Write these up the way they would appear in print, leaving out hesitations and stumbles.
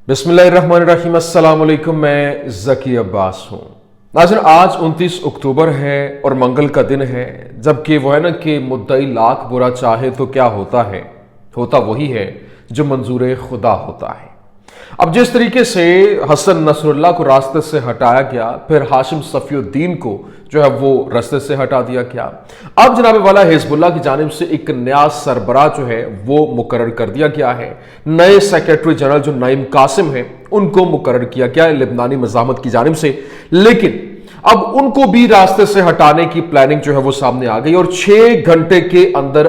بسم اللہ الرحمن الرحیم، السلام علیکم۔ میں ذکی عباس ہوں۔ ناظرین، آج 29 اکتوبر ہے اور منگل کا دن ہے، جبکہ وہ ہے نا کہ مدعی لاکھ برا چاہے تو کیا ہوتا ہے، ہوتا وہی ہے جو منظور خدا ہوتا ہے۔ اب جس طریقے سے حسن نصر اللہ کو راستے سے ہٹایا گیا، پھر ہاشم صفی الدین کو جو ہے وہ راستے سے ہٹا دیا گیا، اب جناب والا حزب اللہ کی جانب سے ایک نیا سربراہ جو ہے وہ مقرر کر دیا گیا ہے۔ نئے سیکریٹری جنرل جو نعیم قاسم ہیں ان کو مقرر کیا گیا ہے لبنانی مزاحمت کی جانب سے، لیکن اب ان کو بھی راستے سے ہٹانے کی پلاننگ جو ہے وہ سامنے آ گئی اور 6 گھنٹے کے اندر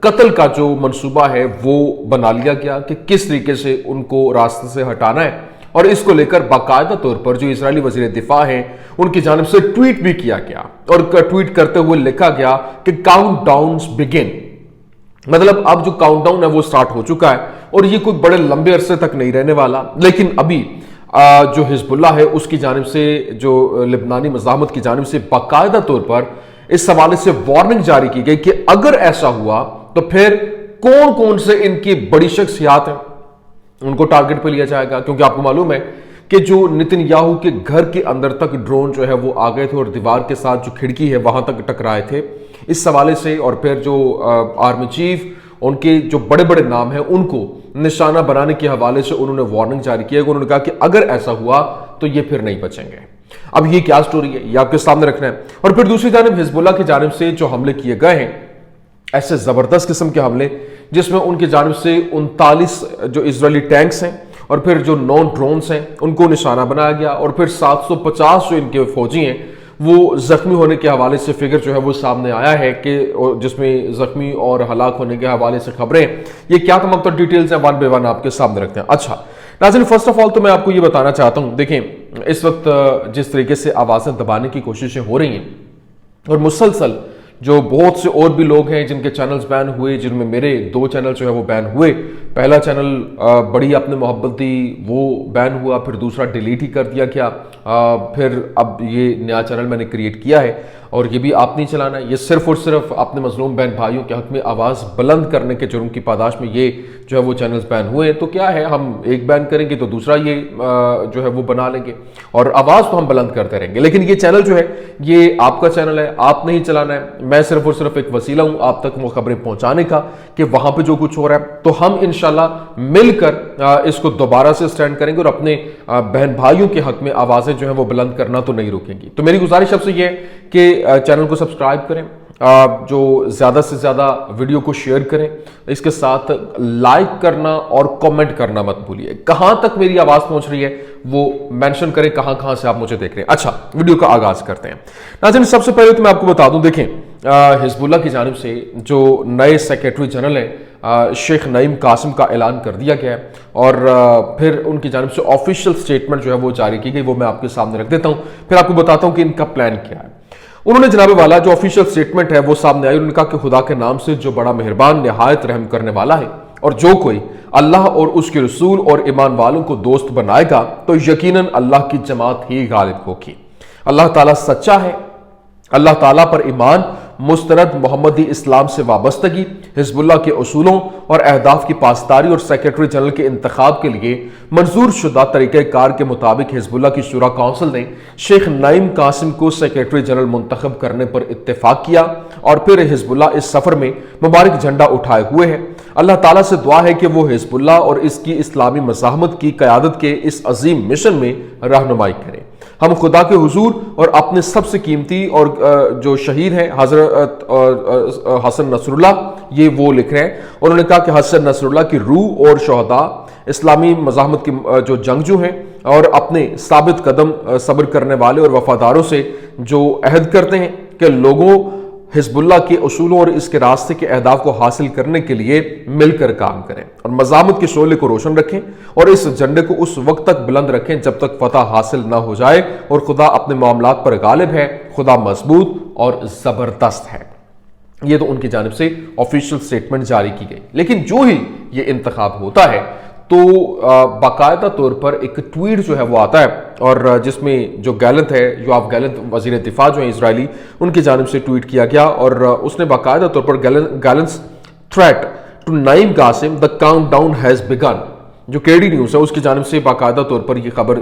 قتل کا جو منصوبہ ہے وہ بنا لیا گیا کہ کس طریقے سے ان کو راستے سے ہٹانا ہے، اور اس کو لے کر باقاعدہ طور پر جو اسرائیلی وزیر دفاع ہیں ان کی جانب سے ٹویٹ بھی کیا گیا، اور ٹویٹ کرتے ہوئے لکھا گیا کہ کاؤنٹ ڈاؤنز بگن، مطلب اب جو کاؤنٹ ڈاؤن ہے وہ سٹارٹ ہو چکا ہے اور یہ کوئی بڑے لمبے عرصے تک نہیں رہنے والا۔ لیکن ابھی جو حزب اللہ ہے اس کی جانب سے، جو لبنانی مزاحمت کی جانب سے باقاعدہ طور پر اس حوالے سے وارننگ جاری کی گئی کہ اگر ایسا ہوا تو پھر کون کون سے ان کی بڑی شخصیات ہیں ان کو ٹارگٹ پہ لیا جائے گا، کیونکہ آپ کو معلوم ہے کہ جو نتن یاہو کے گھر کے اندر تک ڈرون جو ہے وہ آ گئے تھے اور دیوار کے ساتھ جو کھڑکی ہے وہاں تک ٹکرائے تھے اس حوالے سے، اور پھر جو آرمی چیف ان کے جو بڑے بڑے نام ہیں ان کو نشانہ بنانے کے حوالے سے انہوں نے وارننگ جاری کی ہے، انہوں نے کہا کہ اگر ایسا ہوا تو یہ پھر نہیں بچیں گے۔ اب یہ کیا سٹوری ہے، یہ آپ کے سامنے رکھنا ہے۔ اور پھر دوسری جانب حزب اللہ کی جانب سے جو حملے کیے گئے ہیں، ایسے زبردست قسم کے حملے جس میں ان کی جانب سے 39 جو اسرائیلی ٹینکس ہیں اور پھر جو 9 ڈرونز ہیں ان کو نشانہ بنایا گیا، اور پھر 750 جو ان کے فوجی ہیں وہ زخمی ہونے کے حوالے سے فگر جو ہے وہ سامنے آیا ہے، کہ جس میں زخمی اور ہلاک ہونے کے حوالے سے خبریں، یہ کیا تمام تر ڈیٹیلز ہیں 1 by 1 آپ کے سامنے رکھتے ہیں۔ اچھا ناظرین، فرسٹ آف آل تو میں آپ کو یہ بتانا چاہتا ہوں، دیکھیں اس وقت جس طریقے سے آوازیں دبانے کی کوششیں ہو رہی ہیں اور مسلسل جو بہت سے اور بھی لوگ ہیں جن کے چینلز بین ہوئے، جن میں میرے 2 چینل جو ہے وہ بین ہوئے، پہلا چینل بڑی آپ نے محبت دی وہ بین ہوا، پھر دوسرا ڈیلیٹ ہی کر دیا گیا، پھر اب یہ نیا چینل میں نے کریٹ کیا ہے اور یہ بھی آپ نہیں چلانا ہے، یہ صرف اور صرف اپنے مظلوم بہن بھائیوں کے حق میں آواز بلند کرنے کے جرم کی پاداش میں یہ جو ہے وہ چینلز بین ہوئے ہیں۔ تو کیا ہے، ہم ایک بین کریں گے تو دوسرا یہ جو ہے وہ بنا لیں گے اور آواز تو ہم بلند کرتے رہیں گے، لیکن یہ چینل جو ہے یہ آپ کا چینل ہے، آپ نہیں چلانا ہے، میں صرف اور صرف ایک وسیلہ ہوں آپ تک وہ خبریں پہنچانے کا کہ وہاں پہ جو کچھ ہو رہا ہے، تو ہم انشاءاللہ مل کر اس کو دوبارہ سے سٹینڈ کریں گے اور اپنے بہن بھائیوں کے حق میں آوازیں جو ہیں وہ بلند کرنا تو نہیں روکیں گی۔ تو میری گزارش آپ سے یہ ہے کہ چینل کو سبسکرائب کریں، جو زیادہ سے زیادہ ویڈیو کو شیئر کریں، اس کے ساتھ لائک کرنا اور کمنٹ کرنا مت بھولیے، کہاں تک میری آواز پہنچ رہی ہے وہ مینشن کریں، کہاں سے آپ مجھے دیکھ رہے ہیں۔ اچھا ویڈیو کا آغاز کرتے ہیں۔ ناظرین، سب سے پہلے تو میں آپ کو بتا دوں، دیکھیں حزب اللہ کی جانب سے جو نئے سیکریٹری جنرل ہیں شیخ نعیم قاسم کا اعلان کر دیا گیا ہے، اور پھر ان کی جانب سے آفیشیل سٹیٹمنٹ جو ہے وہ جاری کی گئی، وہ میں آپ کے سامنے رکھ دیتا ہوں، پھر آپ کو بتاتا ہوں کہ ان کا پلان کیا ہے۔ انہوں نے جناب والا جو آفیشیل سٹیٹمنٹ ہے وہ سامنے آئی، انہوں نے کہا کہ خدا کے نام سے جو بڑا مہربان نہایت رحم کرنے والا ہے، اور جو کوئی اللہ اور اس کے رسول اور ایمان والوں کو دوست بنائے گا تو یقیناً اللہ کی جماعت ہی غالب ہوگی۔ اللہ تعالیٰ سچا ہے، اللہ تعالیٰ پر ایمان، مستند محمدی اسلام سے وابستگی، حزب اللہ کے اصولوں اور اہداف کی پاسداری اور سیکریٹری جنرل کے انتخاب کے لیے منظور شدہ طریقہ کار کے مطابق حزب اللہ کی شورا کونسل نے شیخ نعیم قاسم کو سیکریٹری جنرل منتخب کرنے پر اتفاق کیا، اور پھر حزب اللہ اس سفر میں مبارک جھنڈا اٹھائے ہوئے ہے۔ اللہ تعالیٰ سے دعا ہے کہ وہ حزب اللہ اور اس کی اسلامی مزاحمت کی قیادت کے اس عظیم مشن میں رہنمائی کرے۔ ہم خدا کے حضور اور اپنے سب سے قیمتی اور جو شہید ہیں حضرت حسن نصر اللہ، یہ وہ لکھ رہے ہیں، انہوں نے کہا کہ حسن نصر اللہ کی روح اور شہداء اسلامی مزاحمت کی جو جنگجو ہیں اور اپنے ثابت قدم صبر کرنے والے اور وفاداروں سے جو عہد کرتے ہیں کہ لوگوں حزب اللہ کے اصولوں اور اس کے راستے کے اہداف کو حاصل کرنے کے لیے مل کر کام کریں اور مزاحمت کے شعلے کو روشن رکھیں اور اس جھنڈے کو اس وقت تک بلند رکھیں جب تک فتح حاصل نہ ہو جائے، اور خدا اپنے معاملات پر غالب ہے، خدا مضبوط اور زبردست ہے۔ یہ تو ان کی جانب سے آفیشیل سٹیٹمنٹ جاری کی گئی، لیکن جو ہی یہ انتخاب ہوتا ہے تو باقاعدہ طور پر ایک ٹویٹ جو ہے وہ آتا ہے، اور جس میں جو گیلنٹ ہے، یوآف گیلنٹ وزیر دفاع جو ہیں اسرائیلی، ان کی جانب سے ٹویٹ کیا گیا، اور اس نے باقاعدہ طور پر Gallant's threat to Naim Qassem, the countdown has begun، جو KD نیوز ہے اس کی جانب سے باقاعدہ طور پر یہ خبر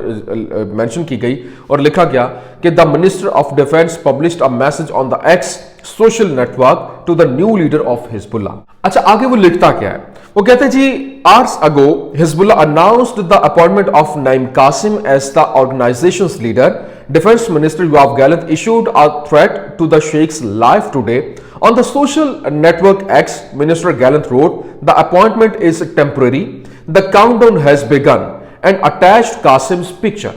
مینشن کی گئی اور لکھا گیا کہ the minister of defence published a message on the X social network to the new leader of Hezbollah. اچھا آگے وہ لکھتا کیا ہے, وہ کہتے ہیں جی hours ago Hezbollah announced the appointment of Naim Qasim as the organization's leader. Defense Minister Yoav Gallant issued a threat to the Sheikh's life today. On the social network X, Minister Gallant wrote, the appointment is temporary. The countdown has begun and attached Qasim's picture.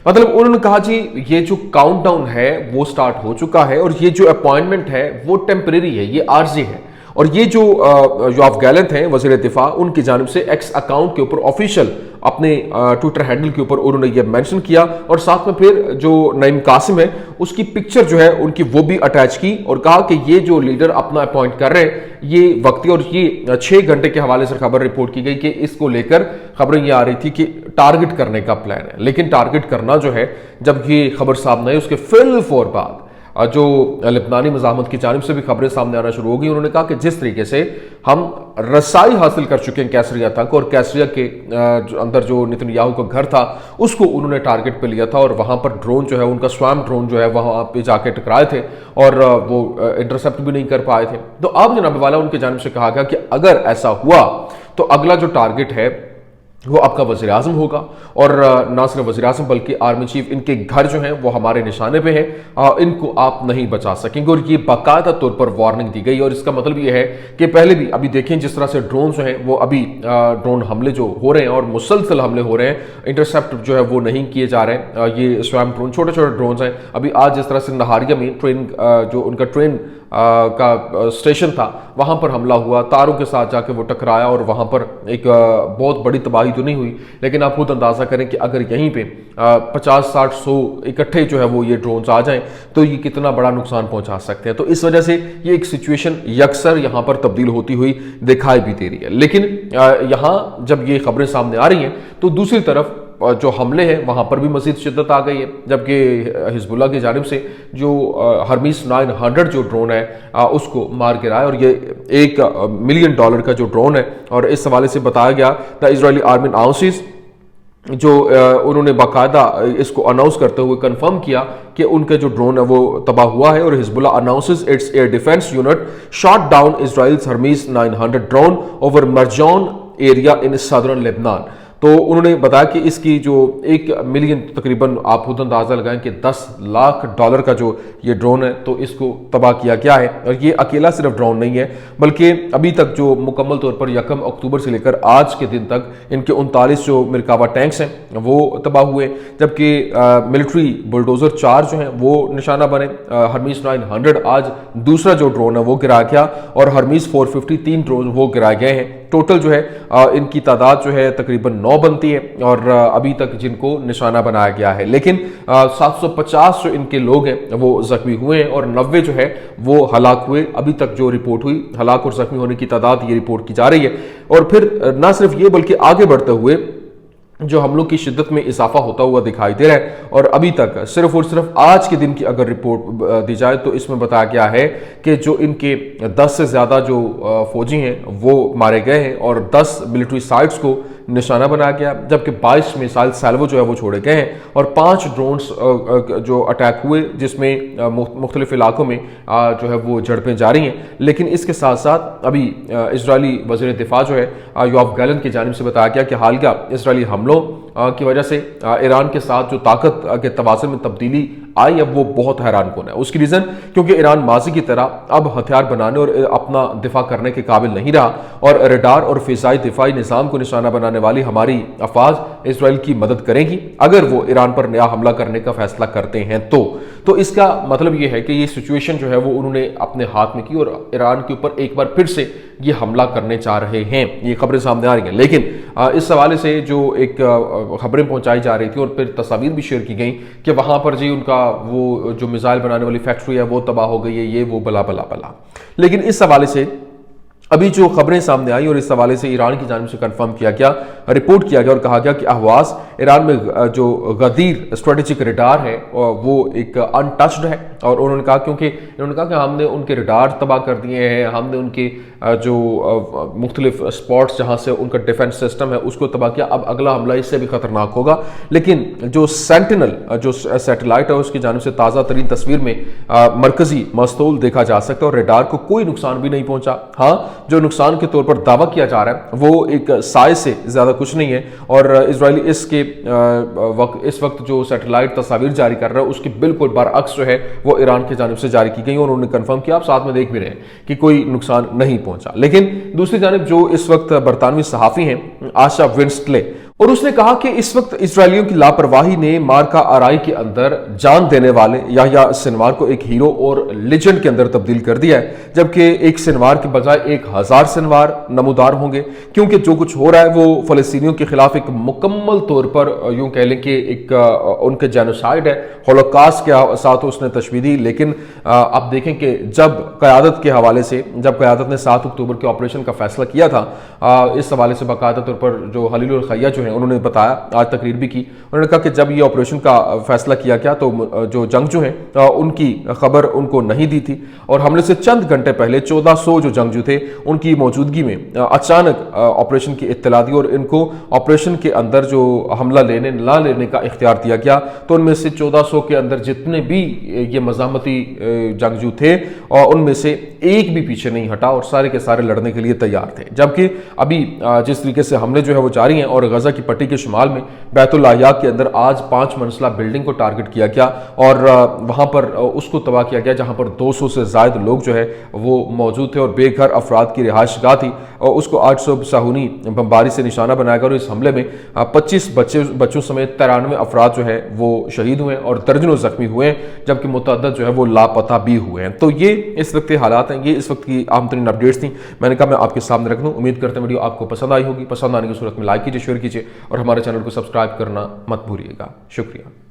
مطلب انہوں نے کہا جی یہ جو count down ہے وہ start ہو چکا ہے اور یہ جو اپوائنٹمنٹ ہے وہ ٹیمپریری ہے, یہ عارضی ہے. اور یہ جو یوآف گیلنٹ ہیں وزیر دفاع, ان کی جانب سے ایکس اکاؤنٹ کے اوپر آفیشیل اپنے ٹویٹر ہینڈل کے اوپر انہوں نے یہ مینشن کیا اور ساتھ میں پھر جو نعیم قاسم ہے اس کی پکچر جو ہے ان کی وہ بھی اٹیچ کی اور کہا کہ یہ جو لیڈر اپنا اپوائنٹ کر رہے ہیں یہ وقتی, اور یہ 6 گھنٹے کے حوالے سے خبر رپورٹ کی گئی کہ اس کو لے کر خبریں یہ آ رہی تھی کہ ٹارگٹ کرنے کا پلان ہے. لیکن ٹارگٹ کرنا جو ہے جب یہ خبر سامنے آئی اس کے فل فور بعد جو لبنانی مزاحمت کی جانب سے بھی خبریں سامنے آنا شروع ہو گئی. انہوں نے کہا کہ جس طریقے سے ہم رسائی حاصل کر چکے ہیں کیسریا تک, اور کیسریا کے اندر جو نتنیاہو کا گھر تھا اس کو انہوں نے ٹارگٹ پہ لیا تھا اور وہاں پر ڈرون جو ہے ان کا سوام ڈرون جو ہے وہاں پہ جا کے ٹکرائے تھے اور وہ انٹرسپٹ بھی نہیں کر پائے تھے. تو اب جناب والا ان کی جانب سے کہا گیا کہ اگر ایسا ہوا تو اگلا جو ٹارگٹ ہے وہ آپ کا وزیر اعظم ہوگا, اور نہ صرف وزیر اعظم بلکہ آرمی چیف, ان کے گھر جو ہیں وہ ہمارے نشانے پہ ہیں, ان کو آپ نہیں بچا سکیں گے. اور یہ باقاعدہ طور پر وارننگ دی گئی, اور اس کا مطلب یہ ہے کہ پہلے بھی ابھی دیکھیں جس طرح سے ڈرون جو ہیں وہ ابھی ڈرون حملے جو ہو رہے ہیں اور مسلسل حملے ہو رہے ہیں, انٹرسپٹ جو ہے وہ نہیں کیے جا رہے ہیں. یہ سوام ڈرون چھوٹے چھوٹے ڈرونز ہیں. ابھی آج جس طرح سے نہاریہ میں ٹرین جو ان کا ٹرین کا اسٹیشن تھا وہاں پر حملہ ہوا, تاروں کے ساتھ جا کے وہ ٹکرایا اور وہاں پر ایک بہت بڑی تباہی تو نہیں ہوئی, لیکن آپ خود اندازہ کریں کہ اگر یہیں پہ 50 60 100 اکٹھے جو ہے وہ یہ ڈرونز آ جائیں تو یہ کتنا بڑا نقصان پہنچا سکتے ہیں. تو اس وجہ سے یہ ایک سچویشن یکسر یہاں پر تبدیل ہوتی ہوئی دکھائی بھی دے رہی ہے. لیکن یہاں جب یہ خبریں سامنے آ رہی ہیں تو دوسری طرف جو حملے ہیں وہاں پر بھی مزید شدت آ گئی ہے, جبکہ حزب اللہ کی جانب سے جو ہرمیس 900 جو ڈرون ہے اس کو مار گرایا, اور یہ $1 ملین کا جو ڈرون ہے. اور اس حوالے سے بتایا گیا دا اسرائیلی آرمی اناؤنسز, جو انہوں نے باقاعدہ اس کو اناؤنس کرتے ہوئے کنفرم کیا کہ ان کا جو ڈرون ہے وہ تباہ ہوا ہے. اور Hezbollah announces its air defence unit shot down Israel's Hermes 900 drone over Marjan area in southern Lebanon. تو انہوں نے بتایا کہ اس کی جو 1 ملین تقریباً آپ خود اندازہ لگائیں کہ $10 لاکھ کا جو یہ ڈرون ہے تو اس کو تباہ کیا گیا ہے. اور یہ اکیلا صرف ڈرون نہیں ہے بلکہ ابھی تک جو مکمل طور پر 1 اکتوبر سے لے کر آج کے دن تک ان کے 39 جو مرکاوا ٹینکس ہیں وہ تباہ ہوئے, جبکہ ملٹری بلڈوزر 4 جو ہیں وہ نشانہ بنے. ہرمیس 900 آج دوسرا جو ڈرون ہے وہ گرا گیا, اور ہرمیس 450 3 ڈرون وہ گرائے گئے ہیں. ٹوٹل جو ہے ان کی تعداد جو ہے تقریباً 9 بنتی ہے, اور ابھی تک جن کو نشانہ بنایا گیا ہے. لیکن 750 جو ان کے لوگ ہیں وہ زخمی ہوئے ہیں اور 90 جو ہے وہ ہلاک ہوئے. ابھی تک جو رپورٹ ہوئی ہلاک اور زخمی ہونے کی تعداد یہ رپورٹ کی جا رہی ہے. اور پھر نہ صرف یہ بلکہ آگے بڑھتے ہوئے جو حملوں کی شدت میں اضافہ ہوتا ہوا دکھائی دے رہا ہے. اور ابھی تک صرف اور صرف آج کے دن کی اگر رپورٹ دی جائے تو اس میں بتایا گیا ہے کہ جو ان کے 10 سے زیادہ جو فوجی ہیں وہ مارے گئے ہیں اور 10 ملٹری سائٹس کو نشانہ بنایا گیا, جبکہ 22 میسائل سیلوو جو ہے وہ چھوڑے گئے ہیں اور 5 ڈرونز جو اٹیک ہوئے جس میں مختلف علاقوں میں جو ہے وہ جھڑپیں جاری ہیں. لیکن اس کے ساتھ ساتھ ابھی اسرائیلی وزیر دفاع جو ہے یوآف گیلنٹ کی جانب سے بتایا گیا کہ حالیہ اسرائیلی حملوں کی وجہ سے ایران کے ساتھ جو طاقت کے توازن میں تبدیلی آئی ہے وہ بہت حیران کن ہے. اس کی ریزن کیونکہ ایران ماضی کی طرح اب ہتھیار بنانے اور اپنا دفاع کرنے کے قابل نہیں رہا, اور ریڈار اور فضائی دفاعی نظام کو نشانہ بنانے والی ہماری افواج اسرائیل کی مدد کریں گی اگر وہ ایران پر نیا حملہ کرنے کا فیصلہ کرتے ہیں. تو اس کا مطلب یہ ہے کہ یہ سچویشن جو ہے وہ انہوں نے اپنے ہاتھ میں کی اور ایران کے اوپر ایک بار پھر سے یہ حملہ کرنے چاہ رہے ہیں. یہ خبریں سامنے آ رہی ہیں. لیکن اس حوالے سے جو ایک خبریں پہنچائی جا رہی تھی اور پھر تصاویر بھی شیئر کی گئیں کہ وہاں پر جی ان کا وہ جو میزائل بنانے والی فیکٹری ہے وہ تباہ ہو گئی ہے, یہ وہ بلا بلا بلا. لیکن اس حوالے سے ابھی جو خبریں سامنے آئی اور اس حوالے سے ایران کی جانب سے کنفرم کیا گیا, رپورٹ کیا گیا اور کہا گیا کہ اہواز ایران میں جو غدیر اسٹریٹجک ریڈار ہے وہ ایک انٹچڈ ہے، اور انہوں نے کہا کہ ہم نے ان کے ریڈار تباہ کر دیے ہیں، ہم نے ان کے جو مختلف اسپاٹس جہاں سے ان کا ڈیفنس سسٹم ہے اس کو تباہ کیا، اب اگلا حملہ اس سے بھی خطرناک ہوگا۔ لیکن جو سینٹینل جو سیٹلائٹ ہے اس کی جانب سے تازہ ترین تصویر میں مرکزی مستول دیکھا جا سکتا ہے، اور ریڈار کو کوئی نقصان بھی نہیں پہنچا۔ ہاں، جو نقصان کے طور پر دعویٰ کیا جا رہا ہے وہ ایک سائے سے زیادہ کچھ نہیں ہے، اور اسرائیلی اس وقت جو سیٹلائٹ تصاویر جاری کر رہا ہے اس کے بالکل برعکس جو ہے وہ ایران کی جانب سے جاری کی گئی، اور انہوں نے کنفرم کیا، آپ ساتھ میں دیکھ بھی رہے ہیں کہ کوئی نقصان نہیں پہنچا۔ لیکن دوسری جانب جو اس وقت برطانوی صحافی ہیں آشا ونسٹلے، اور اس نے کہا کہ اس وقت اسرائیلیوں کی لاپرواہی نے مارکا آرائی کے اندر جان دینے والے یحییٰ سنوار کو ایک ہیرو اور لیجنڈ کے اندر تبدیل کر دیا ہے، جبکہ ایک سنوار کے بجائے 1000 سنوار نمودار ہوں گے، کیونکہ جو کچھ ہو رہا ہے وہ فلسطینیوں کے خلاف ایک مکمل طور پر یوں کہہ لیں کہ ایک ان کے جینوسائیڈ ہے، ہولوکاسٹ کے ساتھ اس نے تشبیہ دی۔ لیکن آپ دیکھیں کہ جب قیادت کے حوالے سے، جب قیادت نے 7 اکتوبر کے آپریشن کا فیصلہ کیا تھا، اس حوالے سے باقاعدہ طور پر جو خلیل الخیہ جو ہیں انہوں نے بتایا، آج تقریر بھی کی، انہوں نے کہا کہ جب یہ آپریشن کا فیصلہ کیا گیا تو جو جنگجو ہیں ان کی خبر ان کو نہیں دی تھی، اور حملے سے چند گھنٹے پہلے 1400 جو جنگجو تھے ان کی موجودگی میں اچانک آپریشن کی اطلاع دی، اور ان کو آپریشن کے اندر جو حملہ لینے نہ لینے کا اختیار دیا گیا، تو ان میں سے 1400 کے اندر جتنے بھی یہ مزاحمتی جنگجو تھے اور ان میں سے ایک بھی پیچھے نہیں ہٹا، اور سارے کے سارے لڑنے کے لیے تیار تھے۔ جبکہ ابھی جس طریقے سے حملے جو ہے وہ جاری ہیں، اور غزہ کی پٹی کے شمال میں بیت الاحیاء کے اندر آج 5 منزلہ بلڈنگ کو ٹارگٹ کیا گیا، اور وہاں پر اس کو تباہ کیا گیا جہاں پر 200 سے زائد لوگ جو ہے وہ موجود تھے، اور بے گھر افراد کی رہائش گاہ تھی، اور اس کو 800 صہیونی بمباری سے نشانہ بنایا گیا، اور اس حملے میں 25 بچوں سمیت 93 افراد جو ہے وہ شہید ہوئے ہیں اور درجنوں زخمی ہوئے ہیں، جبکہ متعدد جو ہے وہ لاپتہ بھی ہوئے ہیں۔ تو یہ اس وقت کے حالات ہیں، یہ اس وقت کی اہم ترین اپڈیٹس تھیں، میں نے کہا میں آپ کے سامنے رکھ دوں۔ امید کرتے ہیں ویڈیو آپ کو پسند آئی ہوگی، پسند آنے کی صورت میں لائک کیجیے، شیئر کیجیے، اور ہمارے چینل کو سبسکرائب کرنا مت بھولیے گا۔ شکریہ۔